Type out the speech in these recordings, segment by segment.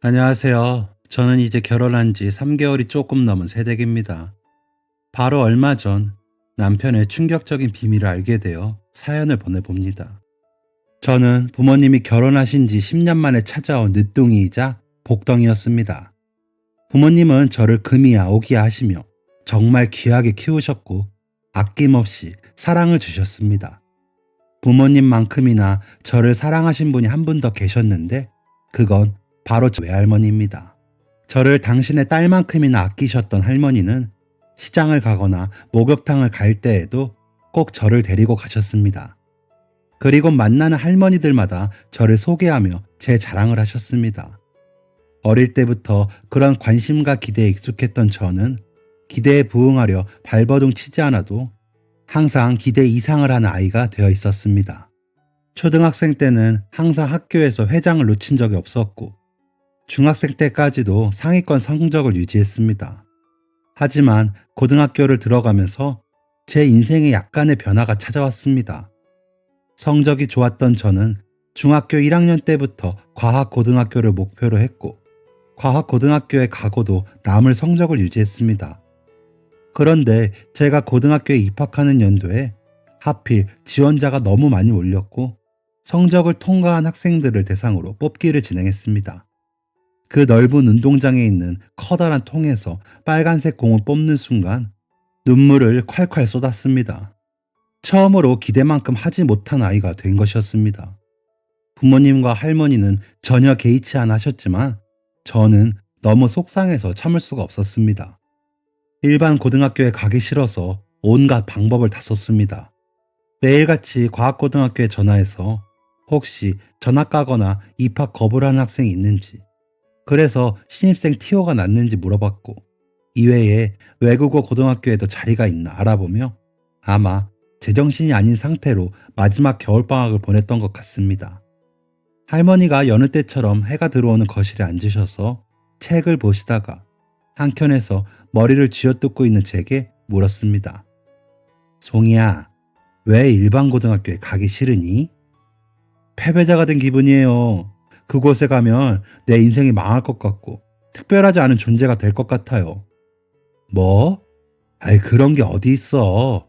안녕하세요. 저는 이제 결혼한 지 3개월이 조금 넘은 새댁입니다. 바로 얼마 전 남편의 충격적인 비밀을 알게 되어 사연을 보내봅니다. 저는 부모님이 결혼하신 지 10년 만에 찾아온 늦둥이이자 복덩이였습니다. 부모님은 저를 금이야 오기야 하시며 정말 귀하게 키우셨고 아낌없이 사랑을 주셨습니다. 부모님만큼이나 저를 사랑하신 분이 한 분 더 계셨는데 그건 바로 저 외할머니입니다. 저를 당신의 딸만큼이나 아끼셨던 할머니는 시장을 가거나 목욕탕을 갈 때에도 꼭 저를 데리고 가셨습니다. 그리고 만나는 할머니들마다 저를 소개하며 제 자랑을 하셨습니다. 어릴 때부터 그런 관심과 기대에 익숙했던 저는 기대에 부응하려 발버둥 치지 않아도 항상 기대 이상을 하는 아이가 되어 있었습니다. 초등학생 때는 항상 학교에서 회장을 놓친 적이 없었고 중학생 때까지도 상위권 성적을 유지했습니다. 하지만 고등학교를 들어가면서 제 인생에 약간의 변화가 찾아왔습니다. 성적이 좋았던 저는 중학교 1학년 때부터 과학고등학교를 목표로 했고 과학고등학교에 가고도 남을 성적을 유지했습니다. 그런데 제가 고등학교에 입학하는 연도에 하필 지원자가 너무 많이 몰렸고 성적을 통과한 학생들을 대상으로 뽑기를 진행했습니다. 그 넓은 운동장에 있는 커다란 통에서 빨간색 공을 뽑는 순간 눈물을 콸콸 쏟았습니다. 처음으로 기대만큼 하지 못한 아이가 된 것이었습니다. 부모님과 할머니는 전혀 개의치 않아 하셨지만 저는 너무 속상해서 참을 수가 없었습니다. 일반 고등학교에 가기 싫어서 온갖 방법을 다 썼습니다. 매일같이 과학고등학교에 전화해서 혹시 전학 가거나 입학 거부를 하는 학생이 있는지, 그래서 신입생 티오가 났는지 물어봤고 이외에 외국어 고등학교에도 자리가 있나 알아보며 아마 제정신이 아닌 상태로 마지막 겨울방학을 보냈던 것 같습니다. 할머니가 여느 때처럼 해가 들어오는 거실에 앉으셔서 책을 보시다가 한켠에서 머리를 쥐어뜯고 있는 제게 물었습니다. 송이야, 왜 일반 고등학교에 가기 싫으니? 패배자가 된 기분이에요. 그곳에 가면 내 인생이 망할 것 같고 특별하지 않은 존재가 될 것 같아요. 뭐? 아이, 그런 게 어디 있어.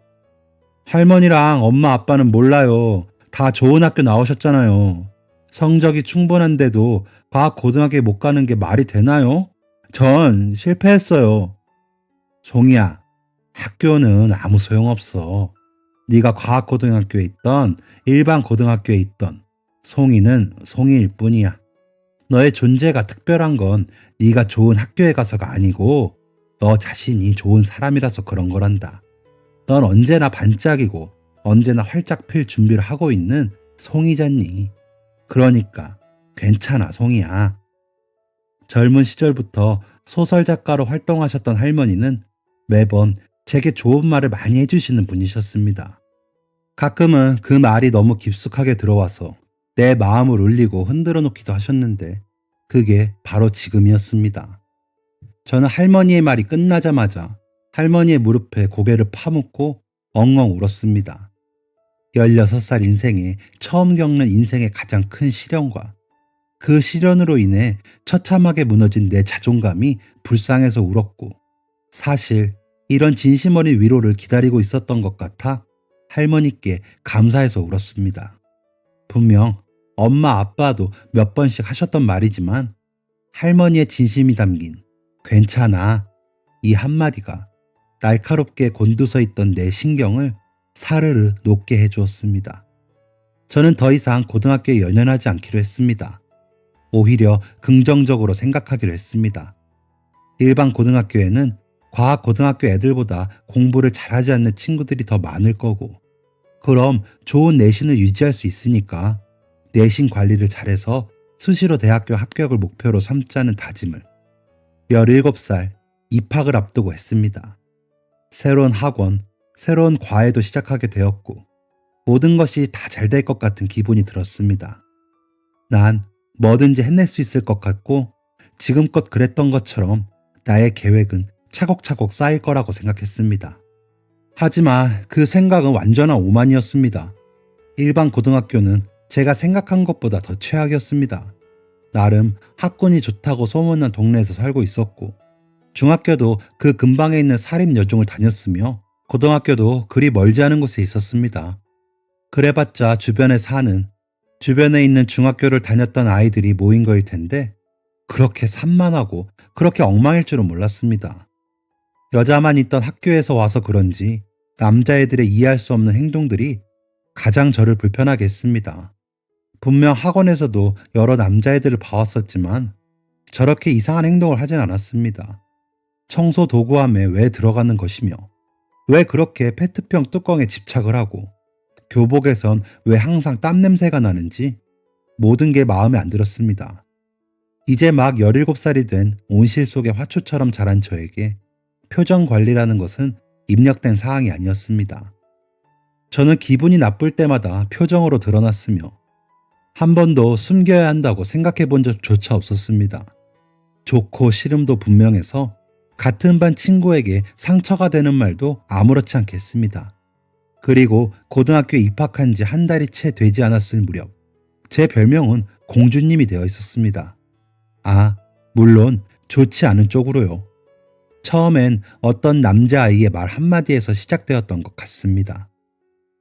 할머니랑 엄마 아빠는 몰라요. 다 좋은 학교 나오셨잖아요. 성적이 충분한데도 과학 고등학교에 못 가는 게 말이 되나요? 전 실패했어요. 송이야, 학교는 아무 소용없어. 네가 과학 고등학교에 있던 일반 고등학교에 있던 송이는 송이일 뿐이야. 너의 존재가 특별한 건 네가 좋은 학교에 가서가 아니고 너 자신이 좋은 사람이라서 그런 거란다. 넌 언제나 반짝이고 언제나 활짝 필 준비를 하고 있는 송이잖니. 그러니까 괜찮아, 송이야. 젊은 시절부터 소설 작가로 활동하셨던 할머니는 매번 제게 좋은 말을 많이 해주시는 분이셨습니다. 가끔은 그 말이 너무 깊숙하게 들어와서 내 마음을 울리고 흔들어 놓기도 하셨는데 그게 바로 지금이었습니다. 저는 할머니의 말이 끝나자마자 할머니의 무릎에 고개를 파묻고 엉엉 울었습니다. 16살 인생에 처음 겪는 인생의 가장 큰 시련과 그 시련으로 인해 처참하게 무너진 내 자존감이 불쌍해서 울었고 사실 이런 진심 어린 위로를 기다리고 있었던 것 같아 할머니께 감사해서 울었습니다. 분명 엄마 아빠도 몇 번씩 하셨던 말이지만 할머니의 진심이 담긴 괜찮아 이 한마디가 날카롭게 곤두서 있던 내 신경을 사르르 녹게 해주었습니다. 저는 더 이상 고등학교에 연연하지 않기로 했습니다. 오히려 긍정적으로 생각하기로 했습니다. 일반 고등학교에는 과학 고등학교 애들보다 공부를 잘하지 않는 친구들이 더 많을 거고 그럼 좋은 내신을 유지할 수 있으니까 내신 관리를 잘해서 수시로 대학교 합격을 목표로 삼자는 다짐을 17살 입학을 앞두고 했습니다. 새로운 학원, 새로운 과외도 시작하게 되었고 모든 것이 다 잘 될 것 같은 기분이 들었습니다. 난 뭐든지 해낼 수 있을 것 같고 지금껏 그랬던 것처럼 나의 계획은 차곡차곡 쌓일 거라고 생각했습니다. 하지만 그 생각은 완전한 오만이었습니다. 일반 고등학교는 제가 생각한 것보다 더 최악이었습니다. 나름 학군이 좋다고 소문난 동네에서 살고 있었고, 중학교도 그 근방에 있는 사립여중을 다녔으며 고등학교도 그리 멀지 않은 곳에 있었습니다. 그래봤자 주변에 있는 중학교를 다녔던 아이들이 모인 거일 텐데 그렇게 산만하고 그렇게 엉망일 줄은 몰랐습니다. 여자만 있던 학교에서 와서 그런지 남자애들의 이해할 수 없는 행동들이 가장 저를 불편하게 했습니다. 분명 학원에서도 여러 남자애들을 봐왔었지만 저렇게 이상한 행동을 하진 않았습니다. 청소 도구함에 왜 들어가는 것이며 왜 그렇게 페트병 뚜껑에 집착을 하고 교복에선 왜 항상 땀 냄새가 나는지 모든 게 마음에 안 들었습니다. 이제 막 17살이 된 온실 속의 화초처럼 자란 저에게 표정 관리라는 것은 입력된 사항이 아니었습니다. 저는 기분이 나쁠 때마다 표정으로 드러났으며 한 번도 숨겨야 한다고 생각해 본 적조차 없었습니다. 좋고 싫음도 분명해서 같은 반 친구에게 상처가 되는 말도 아무렇지 않게 했습니다. 그리고 고등학교에 입학한 지 한 달이 채 되지 않았을 무렵 제 별명은 공주님이 되어 있었습니다. 아, 물론 좋지 않은 쪽으로요. 처음엔 어떤 남자아이의 말 한마디에서 시작되었던 것 같습니다.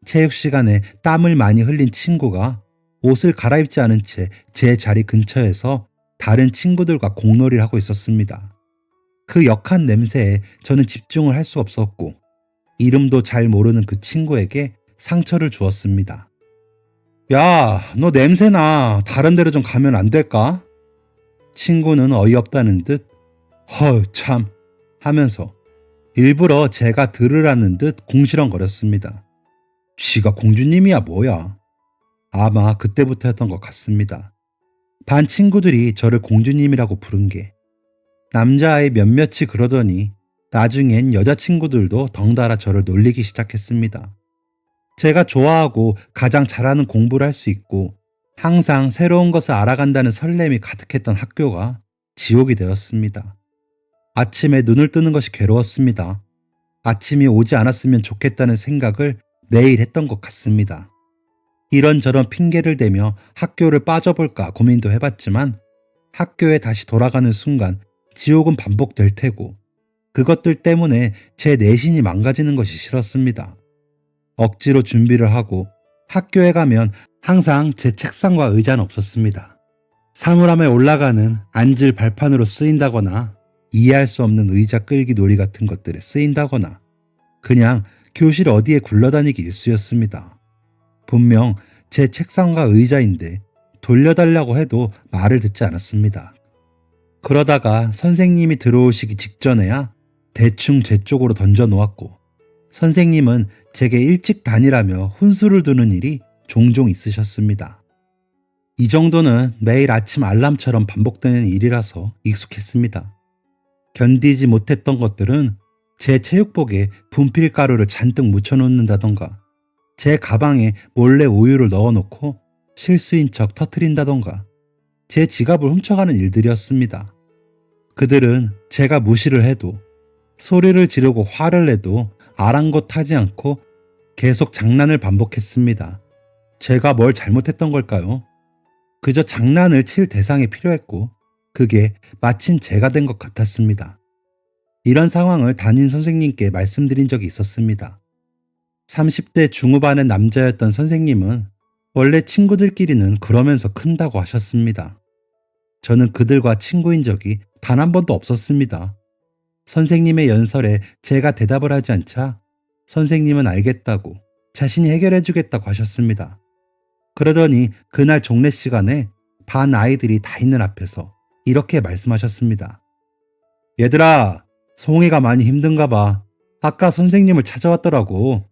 체육 시간에 땀을 많이 흘린 친구가 옷을 갈아입지 않은 채 제 자리 근처에서 다른 친구들과 공놀이를 하고 있었습니다. 그 역한 냄새에 저는 집중을 할 수 없었고 이름도 잘 모르는 그 친구에게 상처를 주었습니다. 야, 너 냄새나. 다른 데로 좀 가면 안 될까? 친구는 어이없다는 듯 참 하면서 일부러 제가 들으라는 듯 궁시렁거렸습니다. 쥐가 공주님이야 뭐야. 아마 그때부터였던 것 같습니다. 반 친구들이 저를 공주님이라고 부른 게 남자아이 몇몇이 그러더니 나중엔 여자친구들도 덩달아 저를 놀리기 시작했습니다. 제가 좋아하고 가장 잘하는 공부를 할 수 있고 항상 새로운 것을 알아간다는 설렘이 가득했던 학교가 지옥이 되었습니다. 아침에 눈을 뜨는 것이 괴로웠습니다. 아침이 오지 않았으면 좋겠다는 생각을 매일 했던 것 같습니다. 이런저런 핑계를 대며 학교를 빠져볼까 고민도 해봤지만 학교에 다시 돌아가는 순간 지옥은 반복될 테고 그것들 때문에 제 내신이 망가지는 것이 싫었습니다. 억지로 준비를 하고 학교에 가면 항상 제 책상과 의자는 없었습니다. 사물함에 올라가는 앉을 발판으로 쓰인다거나 이해할 수 없는 의자 끌기 놀이 같은 것들에 쓰인다거나 그냥 교실 어디에 굴러다니기 일쑤였습니다. 분명 제 책상과 의자인데 돌려달라고 해도 말을 듣지 않았습니다. 그러다가 선생님이 들어오시기 직전에야 대충 제 쪽으로 던져놓았고 선생님은 제게 일찍 다니라며 훈수를 두는 일이 종종 있으셨습니다. 이 정도는 매일 아침 알람처럼 반복되는 일이라서 익숙했습니다. 견디지 못했던 것들은 제 체육복에 분필가루를 잔뜩 묻혀놓는다던가 제 가방에 몰래 우유를 넣어놓고 실수인 척 터트린다던가 제 지갑을 훔쳐가는 일들이었습니다. 그들은 제가 무시를 해도 소리를 지르고 화를 내도 아랑곳하지 않고 계속 장난을 반복했습니다. 제가 뭘 잘못했던 걸까요? 그저 장난을 칠 대상이 필요했고 그게 마침 제가 된 것 같았습니다. 이런 상황을 담임 선생님께 말씀드린 적이 있었습니다. 30대 중후반의 남자였던 선생님은 원래 친구들끼리는 그러면서 큰다고 하셨습니다. 저는 그들과 친구인 적이 단 한 번도 없었습니다. 선생님의 연설에 제가 대답을 하지 않자 선생님은 알겠다고 자신이 해결해 주겠다고 하셨습니다. 그러더니 그날 종례 시간에 반 아이들이 다 있는 앞에서 이렇게 말씀하셨습니다. 얘들아, 송이가 많이 힘든가 봐. 아까 선생님을 찾아왔더라고.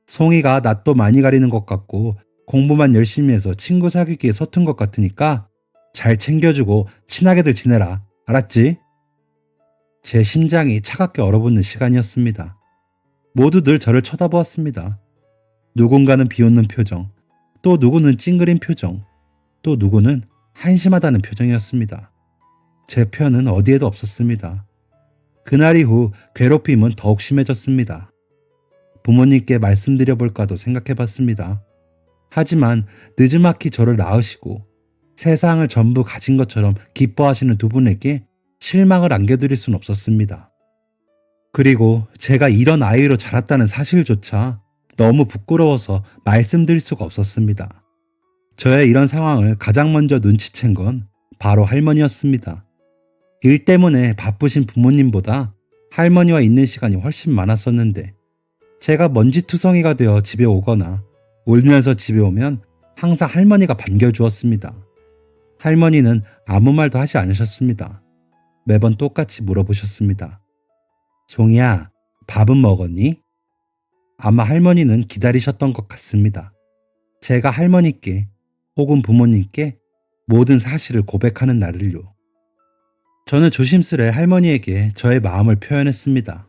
송이가 낯도 많이 가리는 것 같고 공부만 열심히 해서 친구 사귀기에 서툰 것 같으니까 잘 챙겨주고 친하게들 지내라. 알았지? 제 심장이 차갑게 얼어붙는 시간이었습니다. 모두들 저를 쳐다보았습니다. 누군가는 비웃는 표정, 또 누구는 찡그린 표정, 또 누구는 한심하다는 표정이었습니다. 제 편은 어디에도 없었습니다. 그날 이후 괴롭힘은 더욱 심해졌습니다. 부모님께 말씀드려볼까도 생각해봤습니다. 하지만 느지막이 저를 낳으시고 세상을 전부 가진 것처럼 기뻐하시는 두 분에게 실망을 안겨드릴 순 없었습니다. 그리고 제가 이런 아이로 자랐다는 사실조차 너무 부끄러워서 말씀드릴 수가 없었습니다. 저의 이런 상황을 가장 먼저 눈치챈 건 바로 할머니였습니다. 일 때문에 바쁘신 부모님보다 할머니와 있는 시간이 훨씬 많았었는데 제가 먼지투성이가 되어 집에 오거나 울면서 집에 오면 항상 할머니가 반겨주었습니다. 할머니는 아무 말도 하지 않으셨습니다. 매번 똑같이 물어보셨습니다. 송이야, 밥은 먹었니? 아마 할머니는 기다리셨던 것 같습니다. 제가 할머니께 혹은 부모님께 모든 사실을 고백하는 날을요. 저는 조심스레 할머니에게 저의 마음을 표현했습니다.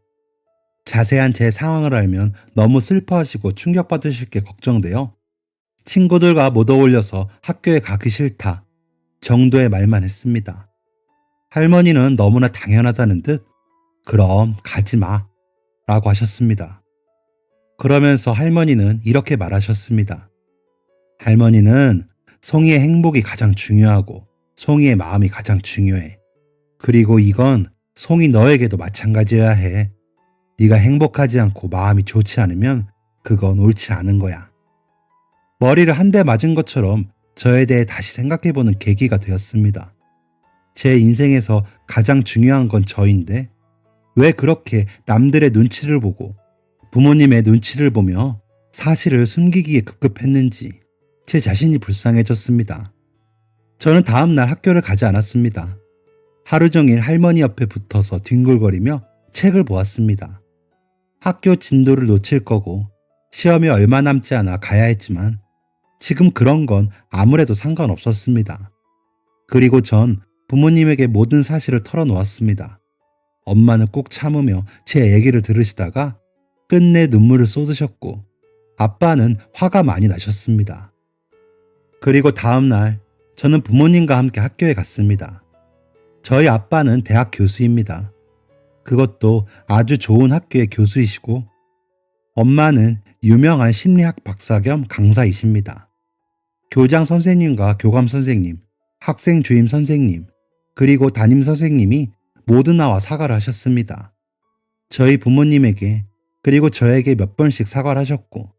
자세한 제 상황을 알면 너무 슬퍼하시고 충격받으실 게 걱정되어 친구들과 못 어울려서 학교에 가기 싫다 정도의 말만 했습니다. 할머니는 너무나 당연하다는 듯 그럼 가지 마 라고 하셨습니다. 그러면서 할머니는 이렇게 말하셨습니다. 할머니는 송이의 행복이 가장 중요하고 송이의 마음이 가장 중요해. 그리고 이건 송이 너에게도 마찬가지여야 해. 네가 행복하지 않고 마음이 좋지 않으면 그건 옳지 않은 거야. 머리를 한 대 맞은 것처럼 저에 대해 다시 생각해보는 계기가 되었습니다. 제 인생에서 가장 중요한 건 저인데 왜 그렇게 남들의 눈치를 보고 부모님의 눈치를 보며 사실을 숨기기에 급급했는지 제 자신이 불쌍해졌습니다. 저는 다음날 학교를 가지 않았습니다. 하루 종일 할머니 옆에 붙어서 뒹굴거리며 책을 보았습니다. 학교 진도를 놓칠 거고 시험이 얼마 남지 않아 가야 했지만 지금 그런 건 아무래도 상관없었습니다. 그리고 전 부모님에게 모든 사실을 털어놓았습니다. 엄마는 꾹 참으며 제 얘기를 들으시다가 끝내 눈물을 쏟으셨고 아빠는 화가 많이 나셨습니다. 그리고 다음 날 저는 부모님과 함께 학교에 갔습니다. 저희 아빠는 대학 교수입니다. 그것도 아주 좋은 학교의 교수이시고 엄마는 유명한 심리학 박사 겸 강사이십니다. 교장 선생님과 교감 선생님, 학생 주임 선생님, 그리고 담임 선생님이 모두 나와 사과를 하셨습니다. 저희 부모님에게 그리고 저에게 몇 번씩 사과를 하셨고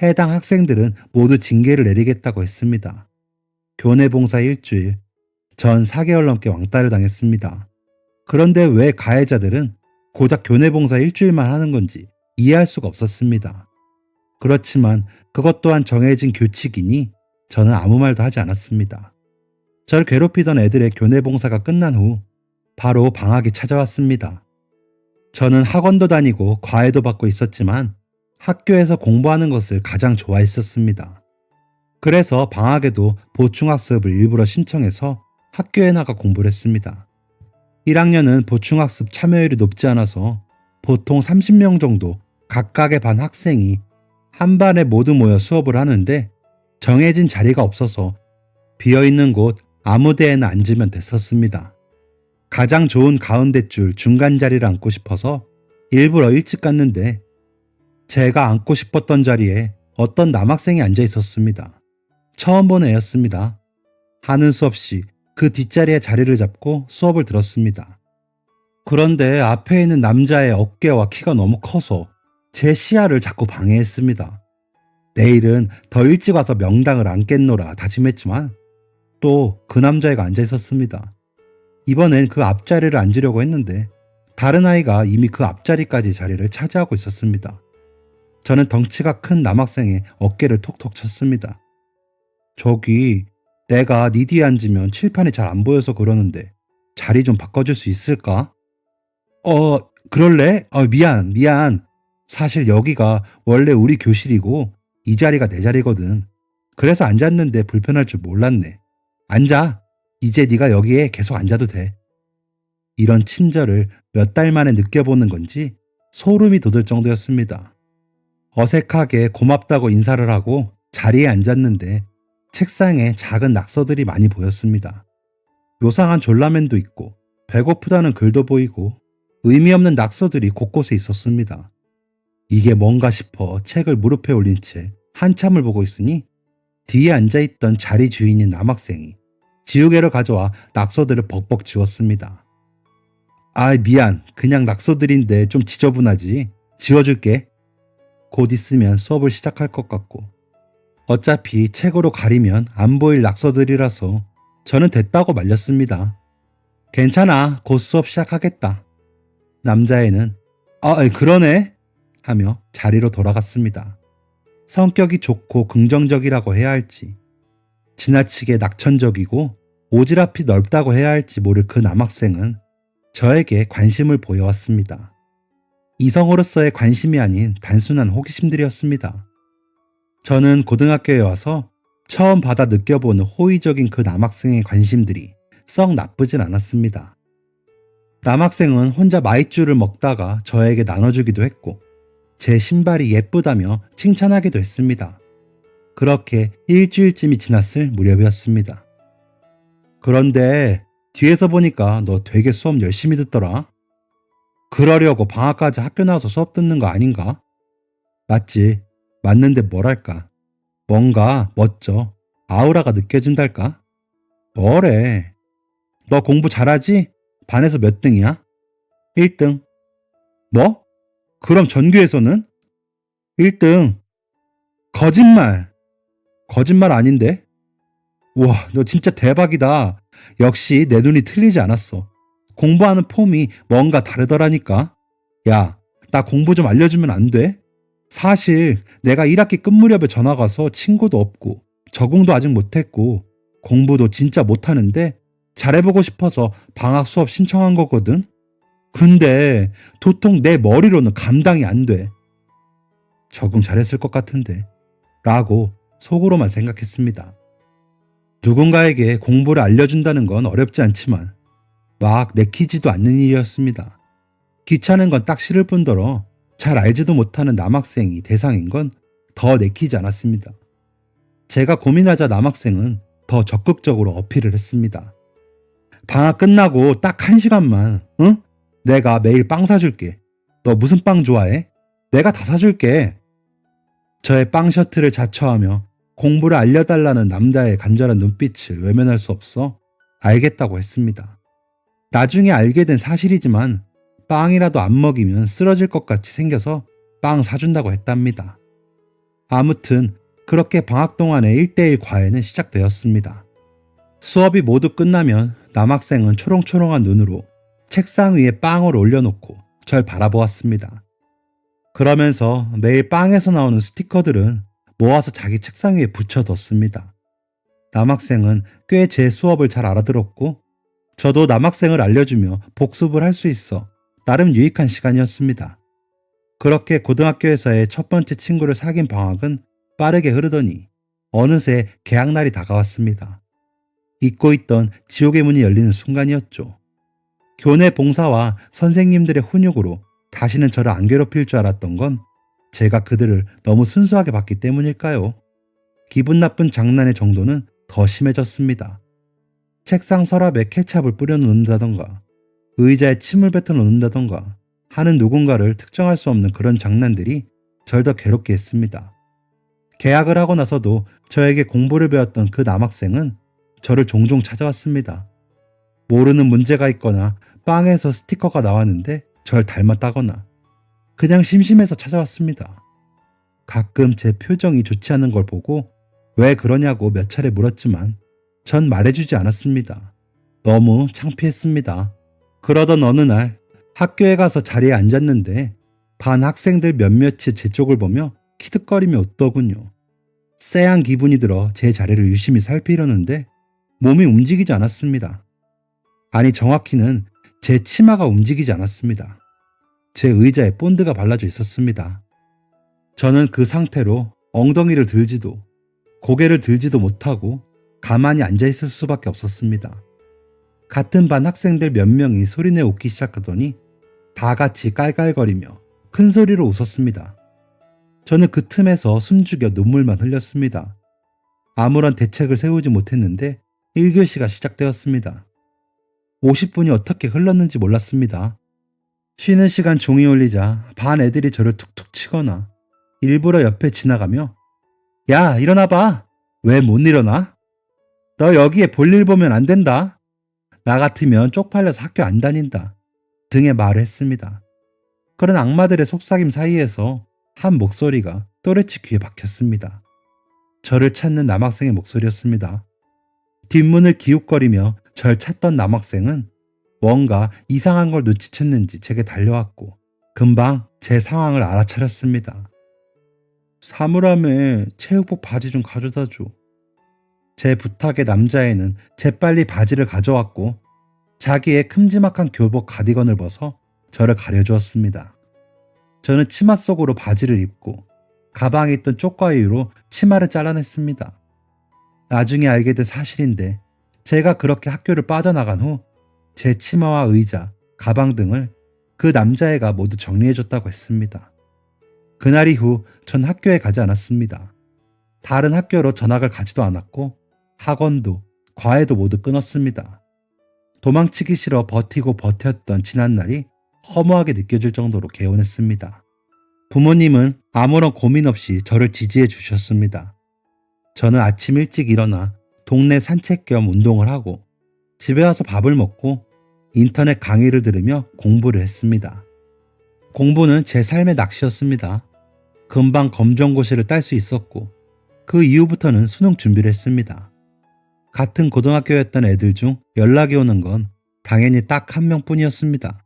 해당 학생들은 모두 징계를 내리겠다고 했습니다. 교내 봉사 일주일, 전 4개월 넘게 왕따를 당했습니다. 그런데 왜 가해자들은 고작 교내 봉사 일주일만 하는 건지 이해할 수가 없었습니다. 그렇지만 그것 또한 정해진 규칙이니 저는 아무 말도 하지 않았습니다. 저를 괴롭히던 애들의 교내 봉사가 끝난 후 바로 방학이 찾아왔습니다. 저는 학원도 다니고 과외도 받고 있었지만 학교에서 공부하는 것을 가장 좋아했었습니다. 그래서 방학에도 보충학습을 일부러 신청해서 학교에 나가 공부를 했습니다. 1학년은 보충학습 참여율이 높지 않아서 보통 30명 정도 각각의 반 학생이 한 반에 모두 모여 수업을 하는데 정해진 자리가 없어서 비어있는 곳 아무 데에나 앉으면 됐었습니다. 가장 좋은 가운데 줄 중간 자리를 앉고 싶어서 일부러 일찍 갔는데 제가 앉고 싶었던 자리에 어떤 남학생이 앉아 있었습니다. 처음 본 애였습니다. 하는 수 없이 그 뒷자리에 자리를 잡고 수업을 들었습니다. 그런데 앞에 있는 남자의 어깨와 키가 너무 커서 제 시야를 자꾸 방해했습니다. 내일은 더 일찍 와서 명당을 앉겠노라 다짐했지만 또 그 남자애가 앉아 있었습니다. 이번엔 그 앞자리를 앉으려고 했는데 다른 아이가 이미 그 앞자리까지 자리를 차지하고 있었습니다. 저는 덩치가 큰 남학생의 어깨를 톡톡 쳤습니다. 저기 내가 네 뒤에 앉으면 칠판이 잘 안 보여서 그러는데 자리 좀 바꿔줄 수 있을까? 그럴래? 미안. 사실 여기가 원래 우리 교실이고 이 자리가 내 자리거든. 그래서 앉았는데 불편할 줄 몰랐네. 앉아. 이제 네가 여기에 계속 앉아도 돼. 이런 친절을 몇 달 만에 느껴보는 건지 소름이 돋을 정도였습니다. 어색하게 고맙다고 인사를 하고 자리에 앉았는데 책상에 작은 낙서들이 많이 보였습니다. 요상한 졸라맨도 있고 배고프다는 글도 보이고 의미 없는 낙서들이 곳곳에 있었습니다. 이게 뭔가 싶어 책을 무릎에 올린 채 한참을 보고 있으니 뒤에 앉아있던 자리 주인인 남학생이 지우개를 가져와 낙서들을 벅벅 지웠습니다. 아, 미안. 그냥 낙서들인데 좀 지저분하지. 지워줄게. 곧 있으면 수업을 시작할 것 같고. 어차피 책으로 가리면 안 보일 낙서들이라서 저는 됐다고 말렸습니다. 괜찮아. 곧 수업 시작하겠다. 남자애는 그러네 하며 자리로 돌아갔습니다. 성격이 좋고 긍정적이라고 해야 할지, 지나치게 낙천적이고 오지랖이 넓다고 해야 할지 모를 그 남학생은 저에게 관심을 보여왔습니다. 이성으로서의 관심이 아닌 단순한 호기심들이었습니다. 저는 고등학교에 와서 처음 받아 느껴보는 호의적인 그 남학생의 관심들이 썩 나쁘진 않았습니다. 남학생은 혼자 마이쮸를 먹다가 저에게 나눠주기도 했고, 제 신발이 예쁘다며 칭찬하기도 했습니다. 그렇게 일주일쯤이 지났을 무렵이었습니다. 그런데 뒤에서 보니까 너 되게 수업 열심히 듣더라. 그러려고 방학까지 학교 나와서 수업 듣는 거 아닌가? 맞지. 맞는데 뭐랄까. 뭔가 멋져. 아우라가 느껴진달까? 뭐래. 너 공부 잘하지? 반에서 몇 등이야? 1등. 뭐? 그럼 전교에서는? 1등. 거짓말. 거짓말 아닌데? 우와, 너 진짜 대박이다. 역시 내 눈이 틀리지 않았어. 공부하는 폼이 뭔가 다르더라니까. 야, 나 공부 좀 알려주면 안 돼? 사실 내가 1학기 끝 무렵에 전화 가서 친구도 없고 적응도 아직 못했고 공부도 진짜 못하는데 잘해보고 싶어서 방학 수업 신청한 거거든. 근데 도통 내 머리로는 감당이 안 돼. 적응 잘했을 것 같은데 라고 속으로만 생각했습니다. 누군가에게 공부를 알려준다는 건 어렵지 않지만 막 내키지도 않는 일이었습니다. 귀찮은 건 딱 싫을 뿐더러 잘 알지도 못하는 남학생이 대상인 건 더 내키지 않았습니다. 제가 고민하자 남학생은 더 적극적으로 어필을 했습니다. 방학 끝나고 딱 1시간만, 응? 내가 매일 빵 사줄게. 너 무슨 빵 좋아해? 내가 다 사줄게. 저의 빵 셔틀을 자처하며 공부를 알려달라는 남자의 간절한 눈빛을 외면할 수 없어 알겠다고 했습니다. 나중에 알게 된 사실이지만 빵이라도 안 먹이면 쓰러질 것 같이 생겨서 빵 사준다고 했답니다. 아무튼 그렇게 방학 동안의 1대1 과외는 시작되었습니다. 수업이 모두 끝나면 남학생은 초롱초롱한 눈으로 책상 위에 빵을 올려놓고 절 바라보았습니다. 그러면서 매일 빵에서 나오는 스티커들은 모아서 자기 책상 위에 붙여뒀습니다. 남학생은 꽤 제 수업을 잘 알아들었고 저도 남학생을 알려주며 복습을 할 수 있어 나름 유익한 시간이었습니다. 그렇게 고등학교에서의 첫 번째 친구를 사귄 방학은 빠르게 흐르더니 어느새 개학날이 다가왔습니다. 잊고 있던 지옥의 문이 열리는 순간이었죠. 교내 봉사와 선생님들의 훈육으로 다시는 저를 안 괴롭힐 줄 알았던 건 제가 그들을 너무 순수하게 봤기 때문일까요? 기분 나쁜 장난의 정도는 더 심해졌습니다. 책상 서랍에 케찹을 뿌려 놓는다던가 의자에 침을 뱉어 놓는다던가 하는 누군가를 특정할 수 없는 그런 장난들이 절 더 괴롭게 했습니다. 개학을 하고 나서도 저에게 공부를 배웠던 그 남학생은 저를 종종 찾아왔습니다. 모르는 문제가 있거나 빵에서 스티커가 나왔는데 절 닮았다거나 그냥 심심해서 찾아왔습니다. 가끔 제 표정이 좋지 않은 걸 보고 왜 그러냐고 몇 차례 물었지만 전 말해주지 않았습니다. 너무 창피했습니다. 그러던 어느 날 학교에 가서 자리에 앉았는데 반 학생들 몇몇이 제 쪽을 보며 키득거리며 웃더군요. 쎄한 기분이 들어 제 자리를 유심히 살피려는데 몸이 움직이지 않았습니다. 아니 정확히는 제 치마가 움직이지 않았습니다. 제 의자에 본드가 발라져 있었습니다. 저는 그 상태로 엉덩이를 들지도 고개를 들지도 못하고 가만히 앉아있을 수밖에 없었습니다. 같은 반 학생들 몇 명이 소리내 웃기 시작하더니 다 같이 깔깔거리며 큰 소리로 웃었습니다. 저는 그 틈에서 숨죽여 눈물만 흘렸습니다. 아무런 대책을 세우지 못했는데 1교시가 시작되었습니다. 50분이 어떻게 흘렀는지 몰랐습니다. 쉬는 시간 종이 울리자 반 애들이 저를 툭툭 치거나 일부러 옆에 지나가며 야 일어나봐! 왜 못 일어나? 너 여기에 볼일 보면 안 된다. 나 같으면 쪽팔려서 학교 안 다닌다. 등의 말을 했습니다. 그런 악마들의 속삭임 사이에서 한 목소리가 또렷이 귀에 박혔습니다. 저를 찾는 남학생의 목소리였습니다. 뒷문을 기웃거리며 절 찾던 남학생은 뭔가 이상한 걸 눈치챘는지 제게 달려왔고 금방 제 상황을 알아차렸습니다. 사물함에 체육복 바지 좀 가져다 줘. 제 부탁에 남자애는 재빨리 바지를 가져왔고 자기의 큼지막한 교복 가디건을 벗어 저를 가려주었습니다. 저는 치마 속으로 바지를 입고 가방에 있던 쪽가위로 치마를 잘라냈습니다. 나중에 알게 된 사실인데 제가 그렇게 학교를 빠져나간 후 제 치마와 의자, 가방 등을 그 남자애가 모두 정리해줬다고 했습니다. 그날 이후 전 학교에 가지 않았습니다. 다른 학교로 전학을 가지도 않았고 학원도 과외도 모두 끊었습니다. 도망치기 싫어 버티고 버텼던 지난날이 허무하게 느껴질 정도로 개운했습니다. 부모님은 아무런 고민 없이 저를 지지해 주셨습니다. 저는 아침 일찍 일어나 동네 산책 겸 운동을 하고 집에 와서 밥을 먹고 인터넷 강의를 들으며 공부를 했습니다. 공부는 제 삶의 낚시였습니다. 금방 검정고시를 딸 수 있었고 그 이후부터는 수능 준비를 했습니다. 같은 고등학교였던 애들 중 연락이 오는 건 당연히 딱 한 명뿐이었습니다.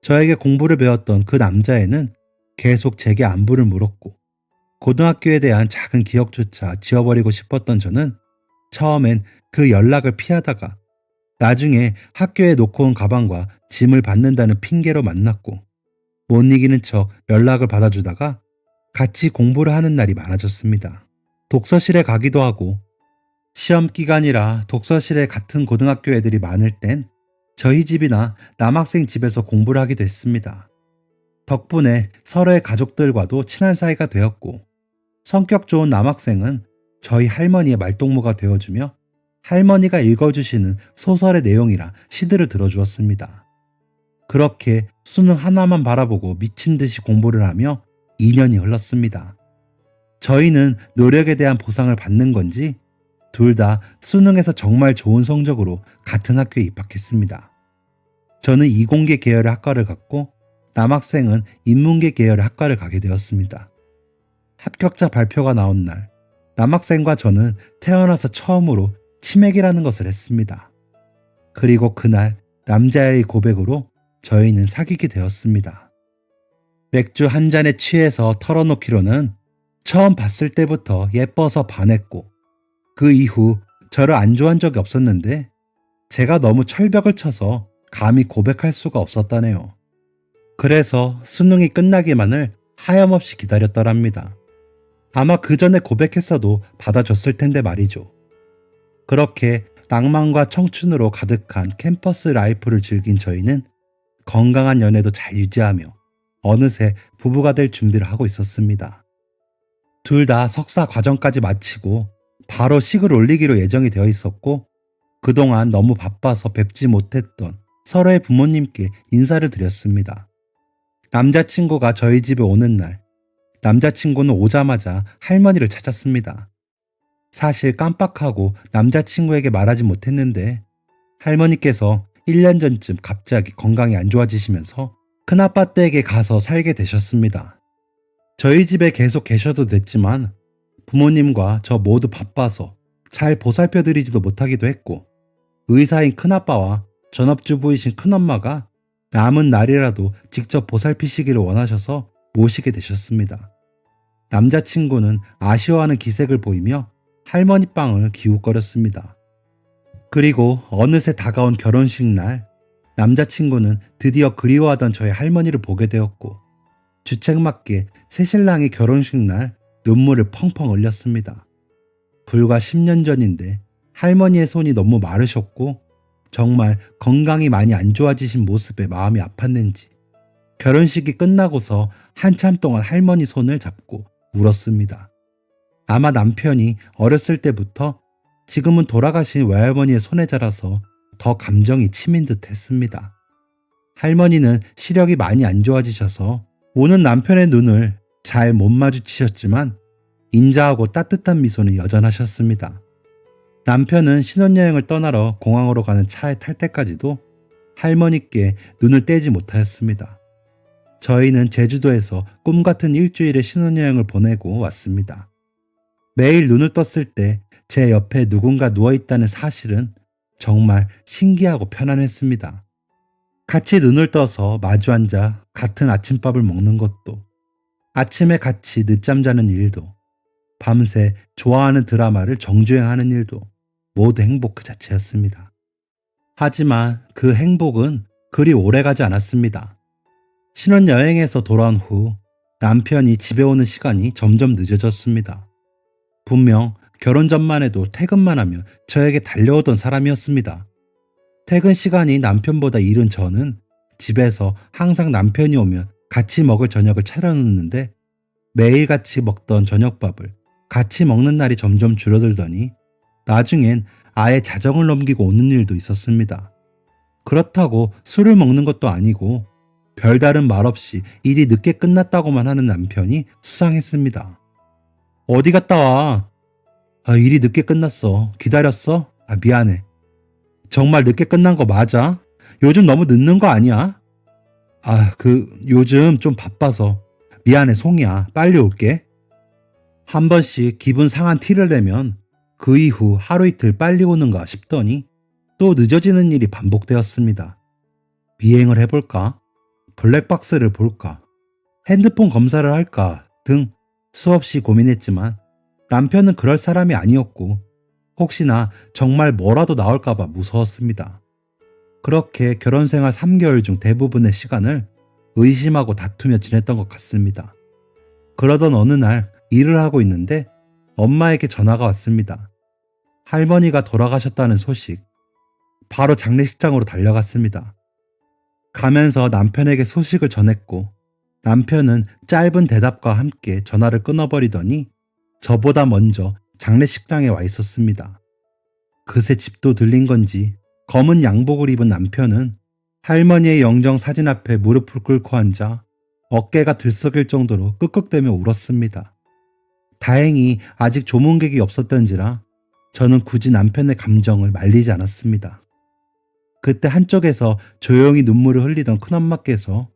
저에게 공부를 배웠던 그 남자애는 계속 제게 안부를 물었고 고등학교에 대한 작은 기억조차 지워버리고 싶었던 저는 처음엔 그 연락을 피하다가 나중에 학교에 놓고 온 가방과 짐을 받는다는 핑계로 만났고 못 이기는 척 연락을 받아주다가 같이 공부를 하는 날이 많아졌습니다. 독서실에 가기도 하고 시험 기간이라 독서실에 같은 고등학교 애들이 많을 땐 저희 집이나 남학생 집에서 공부를 하기도 했습니다. 덕분에 서로의 가족들과도 친한 사이가 되었고 성격 좋은 남학생은 저희 할머니의 말동무가 되어주며 할머니가 읽어주시는 소설의 내용이라 시들을 들어주었습니다. 그렇게 수능 하나만 바라보고 미친 듯이 공부를 하며 2년이 흘렀습니다. 저희는 노력에 대한 보상을 받는 건지 둘 다 수능에서 정말 좋은 성적으로 같은 학교에 입학했습니다. 저는 이공계 계열의 학과를 갔고 남학생은 인문계 계열의 학과를 가게 되었습니다. 합격자 발표가 나온 날 남학생과 저는 태어나서 처음으로 치맥이라는 것을 했습니다. 그리고 그날 남자의 고백으로 저희는 사귀게 되었습니다. 맥주 한 잔에 취해서 털어놓기로는 처음 봤을 때부터 예뻐서 반했고 그 이후 저를 안 좋아한 적이 없었는데 제가 너무 철벽을 쳐서 감히 고백할 수가 없었다네요. 그래서 수능이 끝나기만을 하염없이 기다렸더랍니다. 아마 그 전에 고백했어도 받아줬을 텐데 말이죠. 그렇게 낭만과 청춘으로 가득한 캠퍼스 라이프를 즐긴 저희는 건강한 연애도 잘 유지하며 어느새 부부가 될 준비를 하고 있었습니다. 둘 다 석사 과정까지 마치고 바로 식을 올리기로 예정이 되어 있었고 그동안 너무 바빠서 뵙지 못했던 서로의 부모님께 인사를 드렸습니다. 남자친구가 저희 집에 오는 날 남자친구는 오자마자 할머니를 찾았습니다. 사실 깜빡하고 남자친구에게 말하지 못했는데 할머니께서 1년 전쯤 갑자기 건강이 안 좋아지시면서 큰아빠 댁에 가서 살게 되셨습니다. 저희 집에 계속 계셔도 됐지만 부모님과 저 모두 바빠서 잘 보살펴드리지도 못하기도 했고 의사인 큰아빠와 전업주부이신 큰엄마가 남은 날이라도 직접 보살피시기를 원하셔서 모시게 되셨습니다. 남자친구는 아쉬워하는 기색을 보이며 할머니 방을 기웃거렸습니다. 그리고 어느새 다가온 결혼식 날 남자친구는 드디어 그리워하던 저의 할머니를 보게 되었고 주책맞게 새신랑이 결혼식 날 눈물을 펑펑 흘렸습니다. 불과 10년 전인데 할머니의 손이 너무 마르셨고 정말 건강이 많이 안 좋아지신 모습에 마음이 아팠는지 결혼식이 끝나고서 한참 동안 할머니 손을 잡고 울었습니다. 아마 남편이 어렸을 때부터 지금은 돌아가신 외할머니의 손에 자라서 더 감정이 치민 듯 했습니다. 할머니는 시력이 많이 안 좋아지셔서 우는 남편의 눈을 잘 못 마주치셨지만 인자하고 따뜻한 미소는 여전하셨습니다. 남편은 신혼여행을 떠나러 공항으로 가는 차에 탈 때까지도 할머니께 눈을 떼지 못하였습니다. 저희는 제주도에서 꿈같은 일주일의 신혼여행을 보내고 왔습니다. 매일 눈을 떴을 때 제 옆에 누군가 누워있다는 사실은 정말 신기하고 편안했습니다. 같이 눈을 떠서 마주 앉아 같은 아침밥을 먹는 것도, 아침에 같이 늦잠 자는 일도, 밤새 좋아하는 드라마를 정주행하는 일도 모두 행복 그 자체였습니다. 하지만 그 행복은 그리 오래가지 않았습니다. 신혼여행에서 돌아온 후 남편이 집에 오는 시간이 점점 늦어졌습니다. 분명 결혼 전만 해도 퇴근만 하면 저에게 달려오던 사람이었습니다. 퇴근 시간이 남편보다 이른 저는 집에서 항상 남편이 오면 같이 먹을 저녁을 차려놓는데 매일 같이 먹던 저녁밥을 같이 먹는 날이 점점 줄어들더니 나중엔 아예 자정을 넘기고 오는 일도 있었습니다. 그렇다고 술을 먹는 것도 아니고 별다른 말 없이 일이 늦게 끝났다고만 하는 남편이 수상했습니다. 어디 갔다 와? 일이 늦게 끝났어. 기다렸어? 미안해. 정말 늦게 끝난 거 맞아? 요즘 너무 늦는 거 아니야? 요즘 좀 바빠서. 미안해, 송이야. 빨리 올게. 한 번씩 기분 상한 티를 내면 그 이후 하루 이틀 빨리 오는가 싶더니 또 늦어지는 일이 반복되었습니다. 비행을 해볼까? 블랙박스를 볼까? 핸드폰 검사를 할까? 등 수없이 고민했지만 남편은 그럴 사람이 아니었고 혹시나 정말 뭐라도 나올까봐 무서웠습니다. 그렇게 결혼 생활 3개월 중 대부분의 시간을 의심하고 다투며 지냈던 것 같습니다. 그러던 어느 날 일을 하고 있는데 엄마에게 전화가 왔습니다. 할머니가 돌아가셨다는 소식. 바로 장례식장으로 달려갔습니다. 가면서 남편에게 소식을 전했고 남편은 짧은 대답과 함께 전화를 끊어버리더니 저보다 먼저 장례식장에 와 있었습니다. 그새 집도 들린 건지 검은 양복을 입은 남편은 할머니의 영정 사진 앞에 무릎을 꿇고 앉아 어깨가 들썩일 정도로 끄끄대며 울었습니다. 다행히 아직 조문객이 없었던지라 저는 굳이 남편의 감정을 말리지 않았습니다. 그때 한쪽에서 조용히 눈물을 흘리던 큰엄마께서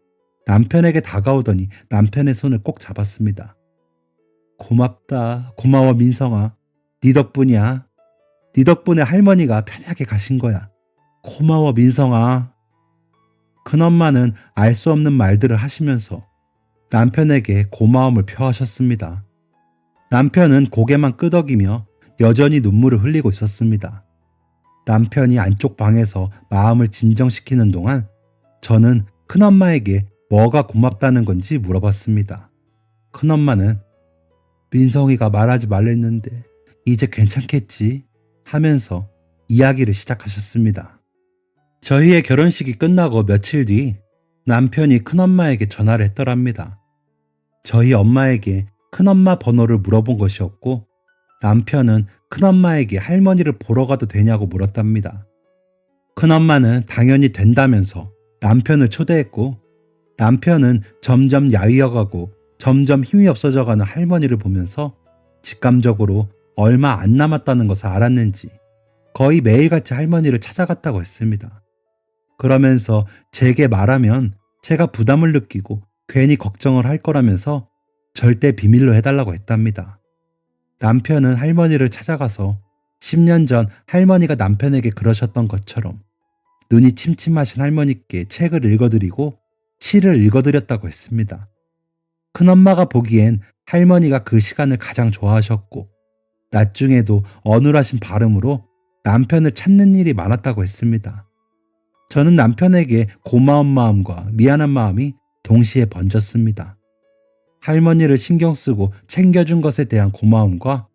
남편에게 다가오더니 남편의 손을 꼭 잡았습니다. 고맙다. 고마워 민성아. 네 덕분이야. 네 덕분에 할머니가 편하게 가신 거야. 고마워 민성아. 큰엄마는 알 수 없는 말들을 하시면서 남편에게 고마움을 표하셨습니다. 남편은 고개만 끄덕이며 여전히 눈물을 흘리고 있었습니다. 남편이 안쪽 방에서 마음을 진정시키는 동안 저는 큰엄마에게 뭐가 고맙다는 건지 물어봤습니다. 큰엄마는 민성이가 말하지 말랬는데 이제 괜찮겠지 하면서 이야기를 시작하셨습니다. 저희의 결혼식이 끝나고 며칠 뒤 남편이 큰엄마에게 전화를 했더랍니다. 저희 엄마에게 큰엄마 번호를 물어본 것이었고 남편은 큰엄마에게 할머니를 보러 가도 되냐고 물었답니다. 큰엄마는 당연히 된다면서 남편을 초대했고 남편은 점점 야위어가고 점점 힘이 없어져가는 할머니를 보면서 직감적으로 얼마 안 남았다는 것을 알았는지 거의 매일같이 할머니를 찾아갔다고 했습니다. 그러면서 제게 말하면 제가 부담을 느끼고 괜히 걱정을 할 거라면서 절대 비밀로 해달라고 했답니다. 남편은 할머니를 찾아가서 10년 전 할머니가 남편에게 그러셨던 것처럼 눈이 침침하신 할머니께 책을 읽어드리고 시를 읽어드렸다고 했습니다. 큰엄마가 보기엔 할머니가 그 시간을 가장 좋아하셨고 낮 중에도 어눌하신 발음으로 남편을 찾는 일이 많았다고 했습니다. 저는 남편에게 고마운 마음과 미안한 마음이 동시에 번졌습니다. 할머니를 신경 쓰고 챙겨준 것에 대한 고마움과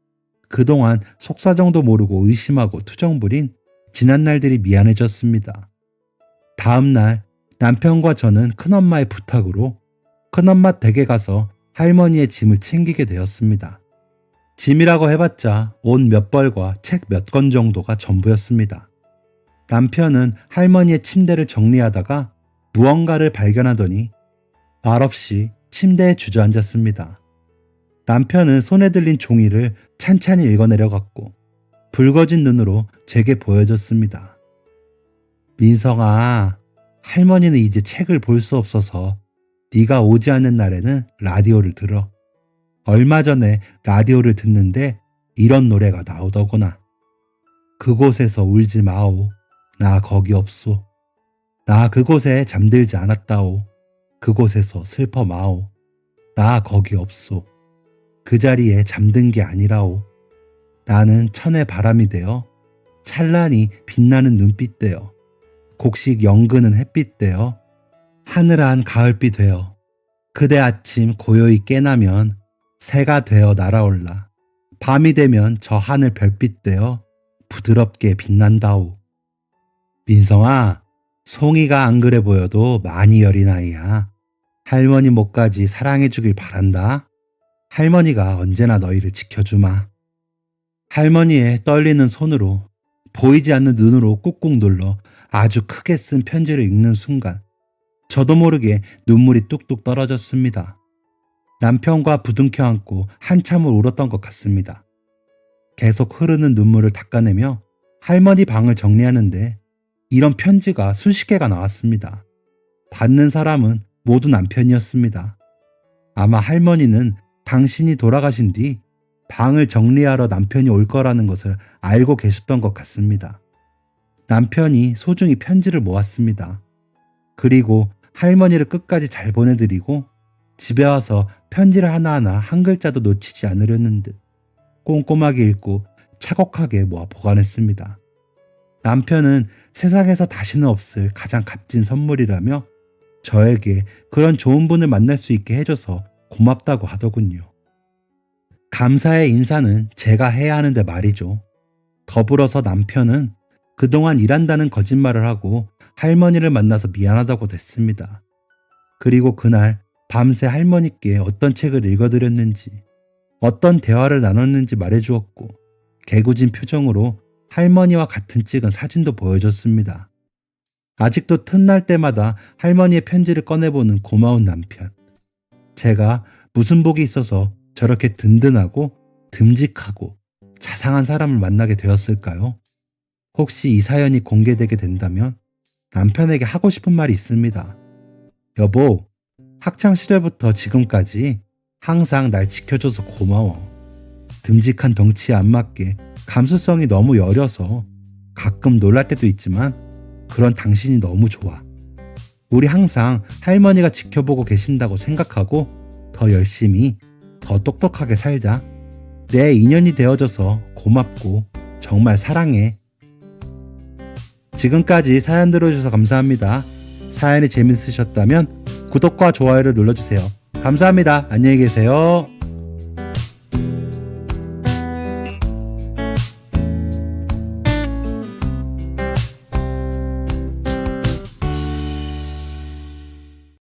그동안 속사정도 모르고 의심하고 투정 부린 지난 날들이 미안해졌습니다. 다음 날 남편과 저는 큰엄마의 부탁으로 큰엄마 댁에 가서 할머니의 짐을 챙기게 되었습니다. 짐이라고 해봤자 옷 몇 벌과 책 몇 권 정도가 전부였습니다. 남편은 할머니의 침대를 정리하다가 무언가를 발견하더니 말없이 침대에 주저앉았습니다. 남편은 손에 들린 종이를 찬찬히 읽어내려갔고 붉어진 눈으로 제게 보여줬습니다. 민성아, 할머니는 이제 책을 볼 수 없어서 네가 오지 않는 날에는 라디오를 들어. 얼마 전에 라디오를 듣는데 이런 노래가 나오더구나. 그곳에서 울지 마오. 나 거기 없소. 나 그곳에 잠들지 않았다오. 그곳에서 슬퍼 마오. 나 거기 없소. 그 자리에 잠든 게 아니라오. 나는 천의 바람이 되어 찬란히 빛나는 눈빛 되어 곡식 연그는 햇빛 되어 하늘한 가을비 되어 그대 아침 고요히 깨나면 새가 되어 날아올라 밤이 되면 저 하늘 별빛 되어 부드럽게 빛난다오. 민성아, 송이가 안 그래 보여도 많이 여린 아이야. 할머니 목까지 사랑해 주길 바란다. 할머니가 언제나 너희를 지켜주마. 할머니의 떨리는 손으로 보이지 않는 눈으로 꾹꾹 눌러 아주 크게 쓴 편지를 읽는 순간 저도 모르게 눈물이 뚝뚝 떨어졌습니다. 남편과 부둥켜 안고 한참을 울었던 것 같습니다. 계속 흐르는 눈물을 닦아내며 할머니 방을 정리하는데 이런 편지가 수십 개가 나왔습니다. 받는 사람은 모두 남편이었습니다. 아마 할머니는 당신이 돌아가신 뒤 방을 정리하러 남편이 올 거라는 것을 알고 계셨던 것 같습니다. 남편이 소중히 편지를 모았습니다. 그리고 할머니를 끝까지 잘 보내드리고 집에 와서 편지를 하나하나 한 글자도 놓치지 않으려는 듯 꼼꼼하게 읽고 차곡하게 모아 보관했습니다. 남편은 세상에서 다시는 없을 가장 값진 선물이라며 저에게 그런 좋은 분을 만날 수 있게 해줘서 고맙다고 하더군요. 감사의 인사는 제가 해야 하는데 말이죠. 더불어서 남편은 그동안 일한다는 거짓말을 하고 할머니를 만나서 미안하다고 됐습니다. 그리고 그날 밤새 할머니께 어떤 책을 읽어드렸는지 어떤 대화를 나눴는지 말해주었고 개구진 표정으로 할머니와 같은 찍은 사진도 보여줬습니다. 아직도 틈날 때마다 할머니의 편지를 꺼내보는 고마운 남편. 제가 무슨 복이 있어서 저렇게 든든하고 듬직하고 자상한 사람을 만나게 되었을까요? 혹시 이 사연이 공개되게 된다면 남편에게 하고 싶은 말이 있습니다. 여보, 학창시절부터 지금까지 항상 날 지켜줘서 고마워. 듬직한 덩치에 안 맞게 감수성이 너무 여려서 가끔 놀랄 때도 있지만 그런 당신이 너무 좋아. 우리 항상 할머니가 지켜보고 계신다고 생각하고 더 열심히 더 똑똑하게 살자. 내 인연이 되어줘서 고맙고 정말 사랑해. 지금까지 사연 들어주셔서 감사합니다. 사연이 재밌으셨다면 구독과 좋아요를 눌러주세요. 감사합니다. 안녕히 계세요.